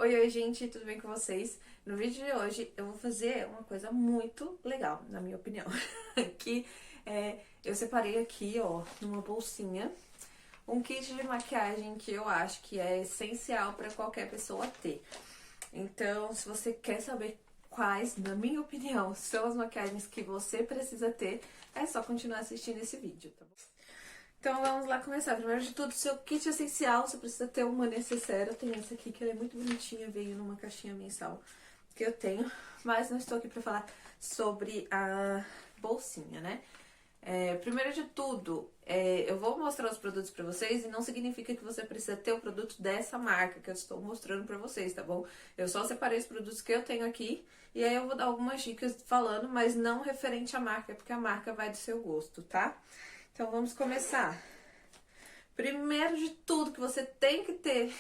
Oi, gente, tudo bem com vocês? No vídeo de hoje eu vou fazer uma coisa muito legal, na minha opinião. Que eu separei aqui, ó, numa bolsinha, um kit de maquiagem que eu acho que é essencial para qualquer pessoa ter. Então, se você quer saber quais, na minha opinião, são as maquiagens que você precisa ter, é só continuar assistindo esse vídeo, tá bom? Então vamos lá começar. Primeiro de tudo, seu kit essencial, você precisa ter uma necessaire. Eu tenho essa aqui que ela é muito bonitinha, veio numa caixinha mensal que eu tenho, mas não estou aqui para falar sobre a bolsinha, né? Primeiro de tudo, eu vou mostrar os produtos pra vocês e não significa que você precisa ter o produto dessa marca que eu estou mostrando pra vocês, tá bom? Eu só separei os produtos que eu tenho aqui e aí eu vou dar algumas dicas falando, mas não referente à marca, porque a marca vai do seu gosto, tá? Então vamos começar. Primeiro de tudo que você tem que ter,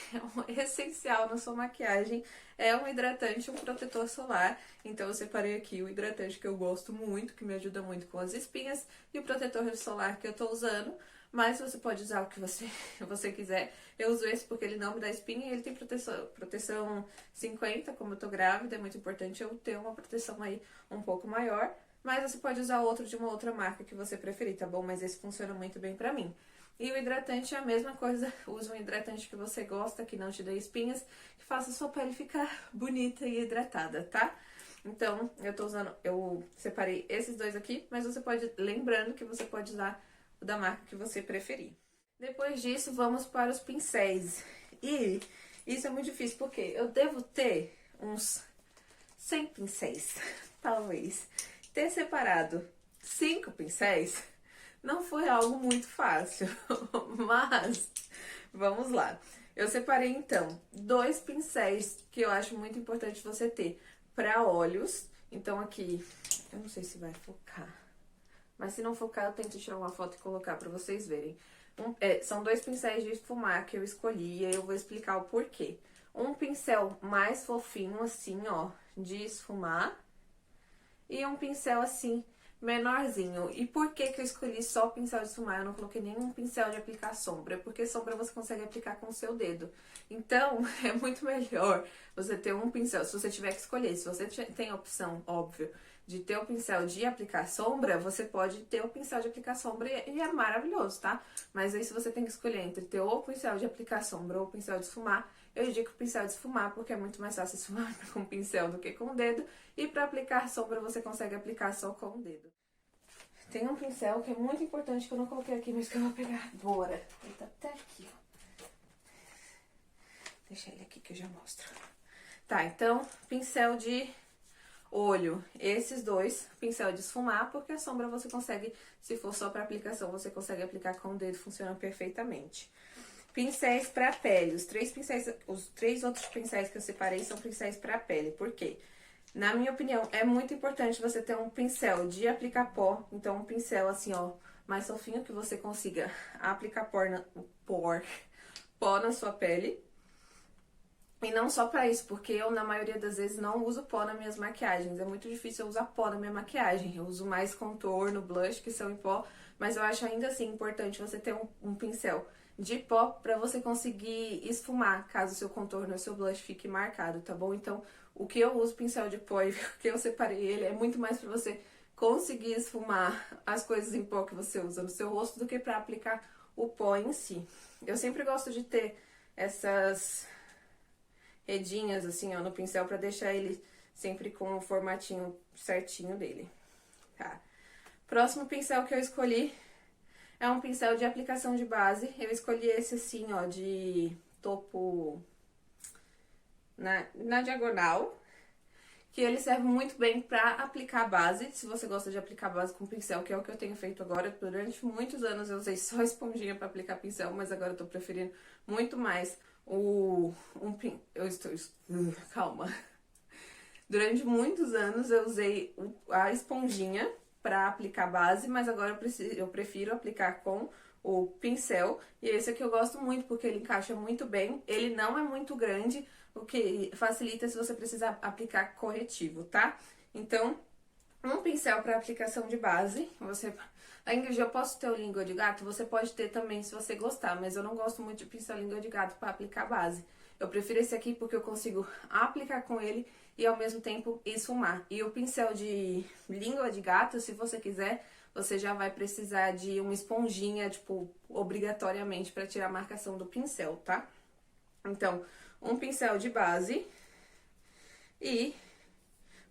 essencial na sua maquiagem, é um hidratante e um protetor solar. Então eu separei aqui o hidratante que eu gosto muito, que me ajuda muito com as espinhas, e o protetor solar que eu tô usando. Mas você pode usar o que você quiser. Eu uso esse porque ele não me dá espinha e ele tem proteção 50, como eu tô grávida, é muito importante eu ter uma proteção aí um pouco maior. Mas você pode usar outro de uma outra marca que você preferir, tá bom? Mas esse funciona muito bem pra mim. E o hidratante é a mesma coisa, usa um hidratante que você gosta, que não te dê espinhas, que faça a sua pele ficar bonita e hidratada, tá? Então, eu separei esses dois aqui, mas você pode, lembrando que você pode usar o da marca que você preferir. Depois disso, vamos para os pincéis. E isso é muito difícil, porque eu devo ter uns 100 pincéis, talvez. Ter separado 5 pincéis não foi algo muito fácil, mas vamos lá. Eu separei então 2 pincéis que eu acho muito importante você ter para olhos. Então aqui, eu não sei se vai focar, mas se não focar eu tento tirar uma foto e colocar para vocês verem. São 2 pincéis de esfumar que eu escolhi e aí eu vou explicar o porquê. Um pincel mais fofinho assim, ó, de esfumar, e um pincel assim menorzinho. E por que que eu escolhi só o pincel de esfumar? Eu não coloquei nenhum pincel de aplicar sombra, porque sombra você consegue aplicar com o seu dedo. Então, é muito melhor você ter um pincel, se você tiver que escolher. Se você tem a opção, óbvio, de ter o pincel de aplicar sombra, você pode ter o pincel de aplicar sombra e é maravilhoso, tá? Mas aí se você tem que escolher entre ter ou o pincel de aplicar sombra ou o pincel de esfumar, eu indico o pincel de esfumar, porque é muito mais fácil esfumar com o pincel do que com o dedo. E para aplicar sombra, você consegue aplicar só com o dedo. Tem um pincel que é muito importante, que eu não coloquei aqui, mas que eu vou pegar agora. Ele tá até aqui, ó. Deixa ele aqui que eu já mostro. Tá, então, pincel de olho. Esses dois, pincel de esfumar, porque a sombra você consegue, se for só para aplicação, você consegue aplicar com o dedo, funciona perfeitamente. Pincéis para pele. Os 3 outros pincéis que eu separei são pincéis para pele. Por quê? Na minha opinião, é muito importante você ter um pincel de aplicar pó. Então, um pincel assim, ó, mais fofinho, que você consiga aplicar pó na sua pele. E não só pra isso, porque eu, na maioria das vezes, não uso pó nas minhas maquiagens. É muito difícil eu usar pó na minha maquiagem. Eu uso mais contorno, blush, que são em pó. Mas eu acho ainda assim importante você ter um pincel de pó pra você conseguir esfumar, caso o seu contorno ou o seu blush fique marcado, tá bom? Então, o que eu uso pincel de pó e o que eu separei ele é muito mais pra você conseguir esfumar as coisas em pó que você usa no seu rosto do que pra aplicar o pó em si. Eu sempre gosto de ter essas redinhas assim, ó, no pincel pra deixar ele sempre com o formatinho certinho dele, tá? Próximo pincel que eu escolhi é um pincel de aplicação de base. Eu escolhi esse assim, ó, de topo na diagonal, que ele serve muito bem pra aplicar base. Se você gosta de aplicar base com pincel, que é o que eu tenho feito agora. Durante muitos anos eu usei só esponjinha pra aplicar pincel, mas agora eu tô preferindo muito mais calma. Durante muitos anos eu usei a esponjinha pra aplicar base, mas agora eu prefiro aplicar com o pincel. E esse aqui eu gosto muito, porque ele encaixa muito bem. Ele não é muito grande, o que facilita se você precisar aplicar corretivo, tá? Então, um pincel para aplicação de base. A Ingrid, eu posso ter o língua de gato? Você pode ter também, se você gostar, mas eu não gosto muito de pincel língua de gato para aplicar base. Eu prefiro esse aqui porque eu consigo aplicar com ele e ao mesmo tempo esfumar. E o pincel de língua de gato, se você quiser, você já vai precisar de uma esponjinha, tipo, obrigatoriamente para tirar a marcação do pincel, tá? Então, um pincel de base e,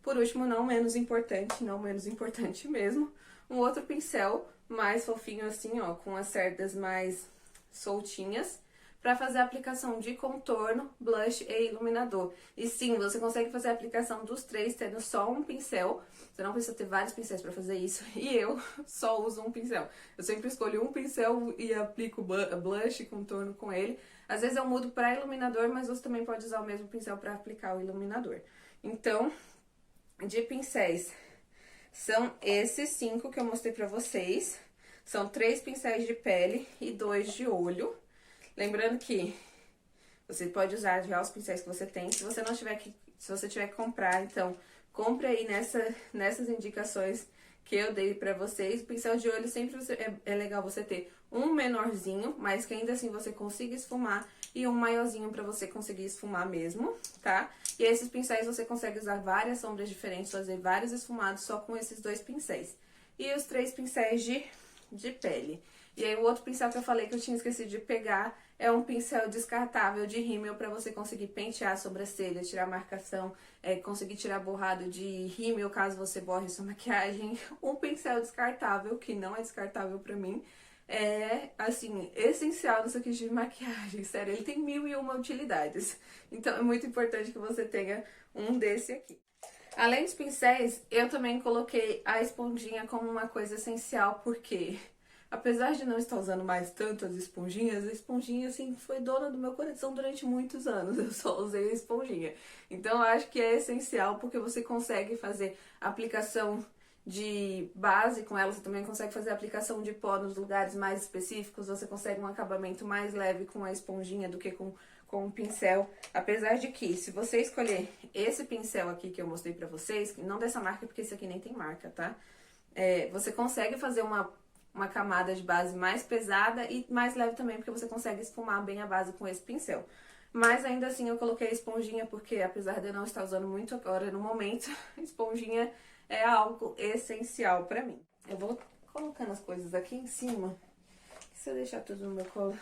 por último, não menos importante mesmo, um outro pincel mais fofinho assim, ó, com as cerdas mais soltinhas, para fazer a aplicação de contorno, blush e iluminador. E sim, você consegue fazer a aplicação dos três tendo só um pincel. Você não precisa ter vários pincéis para fazer isso. E eu só uso um pincel. Eu sempre escolho um pincel e aplico blush e contorno com ele. Às vezes eu mudo para iluminador, mas você também pode usar o mesmo pincel para aplicar o iluminador. Então, de pincéis, são esses 5 que eu mostrei pra vocês. São 3 pincéis de pele e 2 de olho. Lembrando que você pode usar já os pincéis que você tem. Se você não tiver se você tiver que comprar, então compre aí nessas indicações que eu dei pra vocês. O pincel de olho sempre é legal você ter um menorzinho, mas que ainda assim você consiga esfumar, e um maiorzinho pra você conseguir esfumar mesmo, tá? E esses pincéis você consegue usar várias sombras diferentes, fazer vários esfumados só com esses 2 pincéis. E os 3 pincéis de pele. E aí o outro pincel que eu falei que eu tinha esquecido de pegar é um pincel descartável de rímel para você conseguir pentear a sobrancelha, tirar marcação, conseguir tirar borrado de rímel caso você borre sua maquiagem. Um pincel descartável, que não é descartável pra mim, é, assim, essencial nisso aqui de maquiagem, sério, ele tem 1001 utilidades. Então é muito importante que você tenha um desse aqui. Além dos pincéis, eu também coloquei a esponjinha como uma coisa essencial, porque apesar de não estar usando mais tanto as esponjinhas, a esponjinha, assim, foi dona do meu coração durante muitos anos. Eu só usei a esponjinha. Então, eu acho que é essencial porque você consegue fazer aplicação de base com ela, você também consegue fazer aplicação de pó nos lugares mais específicos, você consegue um acabamento mais leve com a esponjinha do que com o pincel. Apesar de que, se você escolher esse pincel aqui que eu mostrei pra vocês, não dessa marca, porque esse aqui nem tem marca, tá? Você consegue fazer uma camada de base mais pesada e mais leve também, porque você consegue esfumar bem a base com esse pincel. Mas ainda assim eu coloquei a esponjinha, porque apesar de eu não estar usando muito agora no momento, a esponjinha é algo essencial pra mim. Eu vou colocando as coisas aqui em cima, que se eu deixar tudo no meu colo,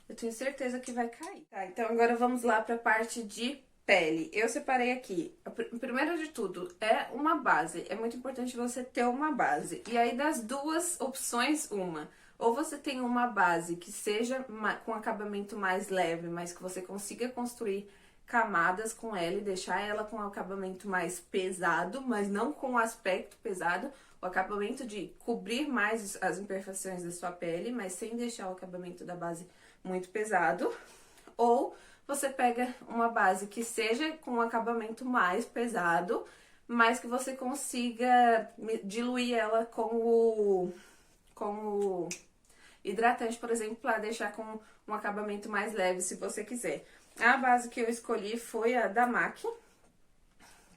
eu tenho certeza que vai cair. Tá, então agora vamos lá pra parte de pele. Eu separei aqui, primeiro de tudo, é uma base. É muito importante você ter uma base. E aí das duas opções, uma. Ou você tem uma base que seja com acabamento mais leve, mas que você consiga construir camadas com ela e deixar ela com um acabamento mais pesado, mas não com um aspecto pesado, o acabamento de cobrir mais as imperfeições da sua pele, mas sem deixar o acabamento da base muito pesado. Ou você pega uma base que seja com um acabamento mais pesado, mas que você consiga diluir ela com o hidratante, por exemplo, para deixar com um acabamento mais leve, se você quiser. A base que eu escolhi foi a da MAC,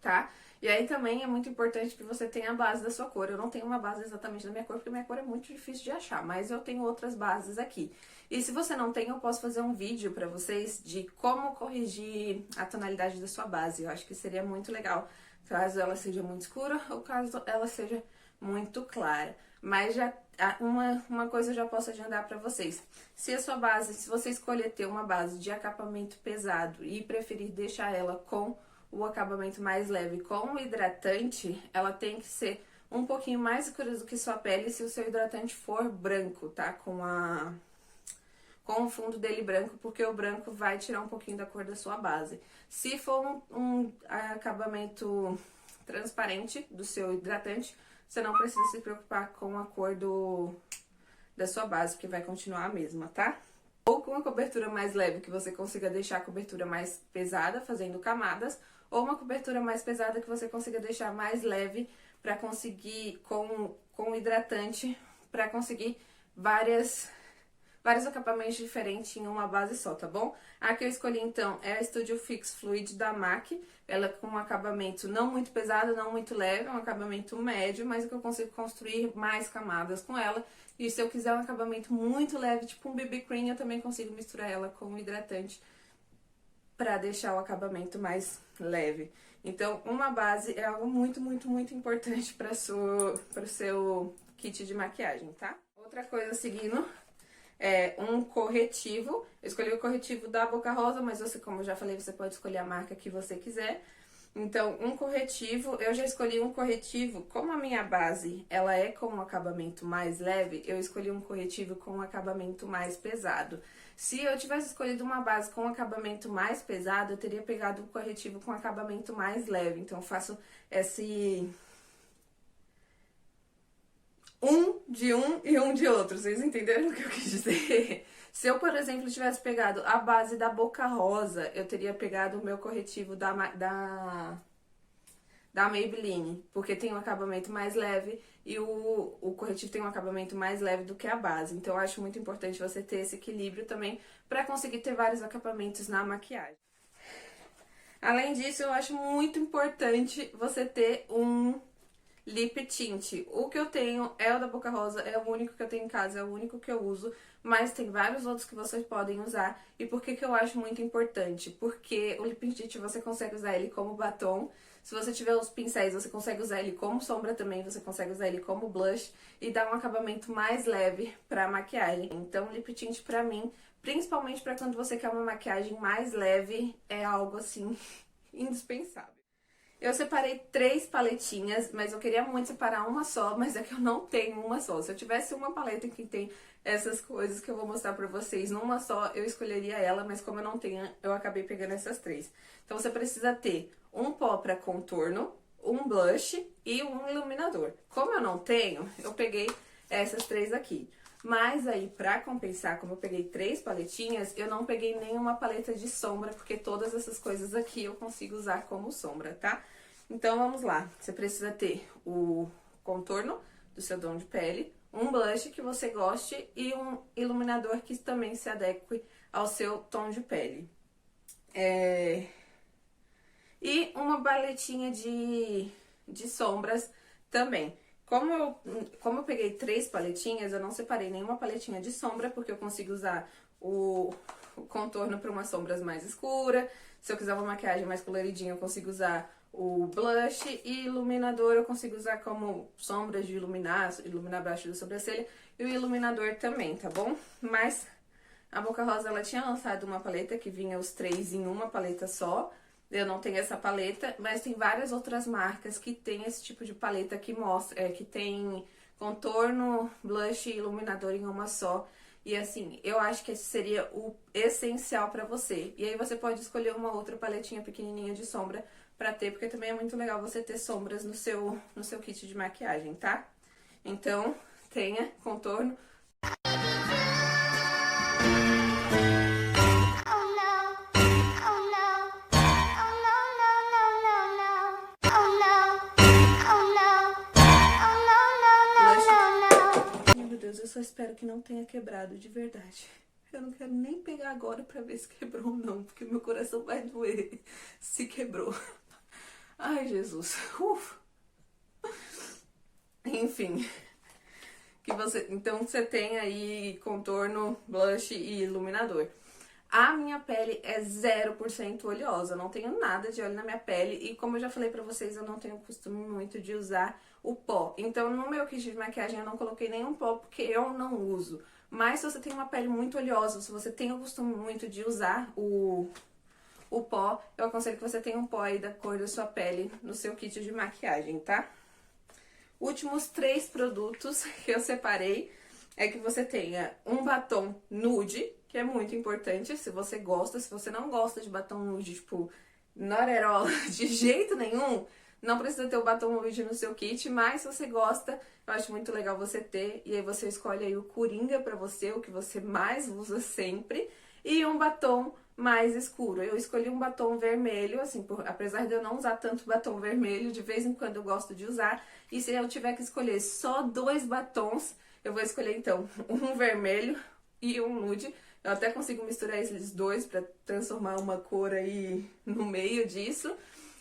tá? E aí também é muito importante que você tenha a base da sua cor. Eu não tenho uma base exatamente da minha cor, porque minha cor é muito difícil de achar, mas eu tenho outras bases aqui. E se você não tem, eu posso fazer um vídeo pra vocês de como corrigir a tonalidade da sua base. Eu acho que seria muito legal, caso ela seja muito escura ou caso ela seja muito clara. Mas já uma coisa eu já posso adiantar pra vocês. Se a sua base, se você escolher ter uma base de acabamento pesado e preferir deixar ela com o acabamento mais leve com o hidratante, ela tem que ser um pouquinho mais escura do que sua pele se o seu hidratante for branco, tá? Com o fundo dele branco, porque o branco vai tirar um pouquinho da cor da sua base. Se for um acabamento transparente do seu hidratante, você não precisa se preocupar com a cor da sua base, que vai continuar a mesma, tá? Ou com uma cobertura mais leve, que você consiga deixar a cobertura mais pesada, fazendo camadas, ou uma cobertura mais pesada que você consiga deixar mais leve para conseguir, com o hidratante, para conseguir vários acabamentos diferentes em uma base só, tá bom? A que eu escolhi, então, é a Studio Fix Fluid da MAC. Ela é com um acabamento não muito pesado, não muito leve, é um acabamento médio, mas que eu consigo construir mais camadas com ela. E se eu quiser um acabamento muito leve, tipo um BB Cream, eu também consigo misturar ela com o hidratante pra deixar o acabamento mais leve. Então, uma base é algo muito, muito, muito importante para o seu kit de maquiagem, tá? Outra coisa seguindo é um corretivo. Eu escolhi o corretivo da Boca Rosa, mas você, como eu já falei, você pode escolher a marca que você quiser. Então, um corretivo, eu já escolhi um corretivo, como a minha base, ela é com um acabamento mais leve, eu escolhi um corretivo com um acabamento mais pesado. Se eu tivesse escolhido uma base com um acabamento mais pesado, eu teria pegado um corretivo com acabamento mais leve. Então, eu faço esse um de um e um de outro. Vocês entenderam o que eu quis dizer? Se eu, por exemplo, tivesse pegado a base da Boca Rosa, eu teria pegado o meu corretivo da Maybelline, porque tem um acabamento mais leve e o corretivo tem um acabamento mais leve do que a base. Então, eu acho muito importante você ter esse equilíbrio também para conseguir ter vários acabamentos na maquiagem. Além disso, eu acho muito importante você ter um lip tint. O que eu tenho é o da Boca Rosa, é o único que eu tenho em casa, é o único que eu uso, mas tem vários outros que vocês podem usar. E por que que eu acho muito importante? Porque o lip tint você consegue usar ele como batom. Se você tiver os pincéis, você consegue usar ele como sombra também, você consegue usar ele como blush e dar um acabamento mais leve pra maquiagem. Então, lip tint pra mim, principalmente pra quando você quer uma maquiagem mais leve, é algo assim indispensável. Eu separei 3 paletinhas, mas eu queria muito separar uma só, mas é que eu não tenho uma só. Se eu tivesse uma paleta que tem essas coisas que eu vou mostrar pra vocês numa só, eu escolheria ela, mas como eu não tenho, eu acabei pegando essas 3. Então você precisa ter um pó pra contorno, um blush e um iluminador. Como eu não tenho, eu peguei essas 3 aqui. Mas aí, pra compensar, como eu peguei 3 paletinhas, eu não peguei nenhuma paleta de sombra, porque todas essas coisas aqui eu consigo usar como sombra, tá? Então, vamos lá. Você precisa ter o contorno do seu tom de pele, um blush que você goste e um iluminador que também se adeque ao seu tom de pele. E uma paletinha de sombras também. Como eu peguei 3 paletinhas, eu não separei nenhuma paletinha de sombra, porque eu consigo usar o contorno para umas sombras mais escuras. Se eu quiser uma maquiagem mais coloridinha, eu consigo usar o blush e iluminador eu consigo usar como sombras de iluminar abaixo da sobrancelha e o iluminador também, tá bom? Mas a Boca Rosa, ela tinha lançado uma paleta que vinha os 3 em uma paleta só. Eu não tenho essa paleta, mas tem várias outras marcas que tem esse tipo de paleta que mostra, que tem contorno, blush e iluminador em uma só. E assim, eu acho que esse seria o essencial pra você. E aí você pode escolher uma outra paletinha pequenininha de sombra pra ter, porque também é muito legal você ter sombras no seu kit de maquiagem, tá? Então, tenha contorno. Eu só espero que não tenha quebrado de verdade. Eu não quero nem pegar agora pra ver se quebrou ou não, porque meu coração vai doer se quebrou. Ai, Jesus. Enfim. Então você tem aí contorno, blush e iluminador. A minha pele é 0% oleosa, não tenho nada de óleo na minha pele e como eu já falei pra vocês, eu não tenho costume muito de usar o pó. Então no meu kit de maquiagem eu não coloquei nenhum pó porque eu não uso. Mas se você tem uma pele muito oleosa, se você tem o costume muito de usar o pó, eu aconselho que você tenha um pó aí da cor da sua pele no seu kit de maquiagem, tá? Últimos 3 produtos que eu separei é que você tenha um batom nude, que é muito importante, se você gosta. Se você não gosta de batom nude, tipo, not at all, de jeito nenhum, não precisa ter o batom nude no seu kit, mas se você gosta, eu acho muito legal você ter. E aí você escolhe aí o Coringa pra você, o que você mais usa sempre, e um batom mais escuro. Eu escolhi um batom vermelho, assim, apesar de eu não usar tanto batom vermelho, de vez em quando eu gosto de usar. E se eu tiver que escolher só 2 batons, eu vou escolher então um vermelho e um nude. Eu até consigo misturar esses dois pra transformar uma cor aí no meio disso.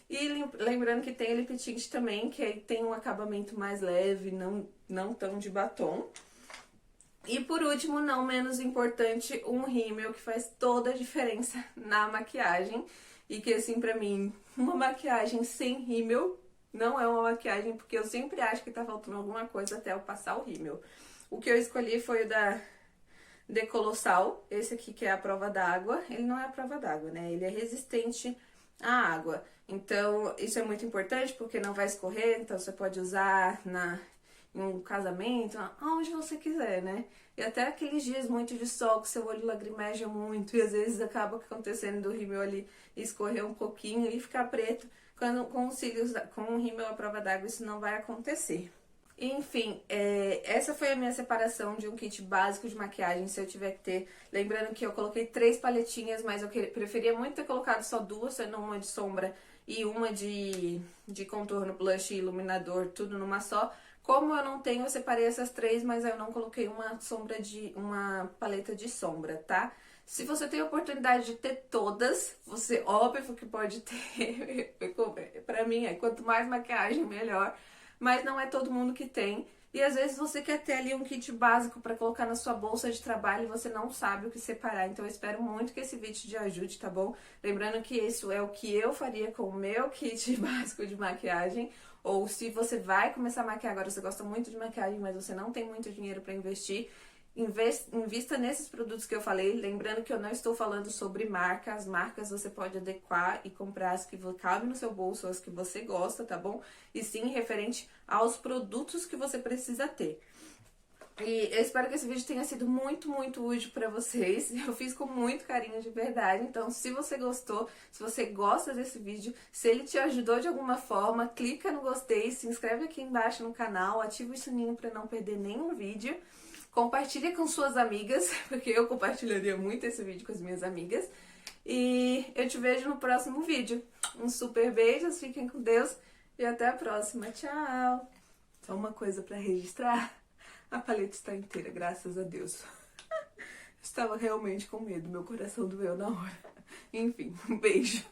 E lembrando que tem lip tint também, que aí tem um acabamento mais leve, não tão de batom. E por último, não menos importante, um rímel que faz toda a diferença na maquiagem. E que assim, pra mim, uma maquiagem sem rímel não é uma maquiagem, porque eu sempre acho que tá faltando alguma coisa até eu passar o rímel. O que eu escolhi foi o da Decolossal, esse aqui que é a prova d'água. Ele não é a prova d'água, né? Ele é resistente à água. Então, isso é muito importante porque não vai escorrer, então você pode usar em um casamento, aonde você quiser, né? E até aqueles dias muito de sol, que seu olho lagrimeja muito e às vezes acaba acontecendo do rímel ali escorrer um pouquinho e ficar preto. Quando com os cílios, com o rímel à prova d'água, isso não vai acontecer. Enfim, essa foi a minha separação de um kit básico de maquiagem, se eu tiver que ter. Lembrando que eu coloquei 3 paletinhas, mas eu preferia muito ter colocado só 2, sendo uma de sombra e uma de contorno, blush e iluminador, tudo numa só. Como eu não tenho, eu separei essas 3, mas eu não coloquei uma paleta de sombra, tá? Se você tem a oportunidade de ter todas, você óbvio que pode ter. Pra mim, quanto mais maquiagem, melhor. Mas não é todo mundo que tem. E às vezes você quer ter ali um kit básico para colocar na sua bolsa de trabalho e você não sabe o que separar. Então eu espero muito que esse vídeo te ajude, tá bom? Lembrando que isso é o que eu faria com o meu kit básico de maquiagem. Ou se você vai começar a maquiar agora, você gosta muito de maquiagem, mas você não tem muito dinheiro para investir, invista nesses produtos que eu falei. Lembrando que eu não estou falando sobre marcas. As marcas você pode adequar e comprar as que cabem no seu bolso, as que você gosta, tá bom? E sim, referente aos produtos que você precisa ter. E eu espero que esse vídeo tenha sido muito, muito útil pra vocês. Eu fiz com muito carinho, de verdade. Então, se você gostou, se você gosta desse vídeo, se ele te ajudou de alguma forma, clica no gostei, se inscreve aqui embaixo no canal, ativa o sininho pra não perder nenhum vídeo. Compartilha com suas amigas, porque eu compartilharia muito esse vídeo com as minhas amigas. E eu te vejo no próximo vídeo. Um super beijo, fiquem com Deus e até a próxima. Tchau! Só uma coisa pra registrar. A paleta está inteira, graças a Deus. Estava realmente com medo, meu coração doeu na hora. Enfim, um beijo.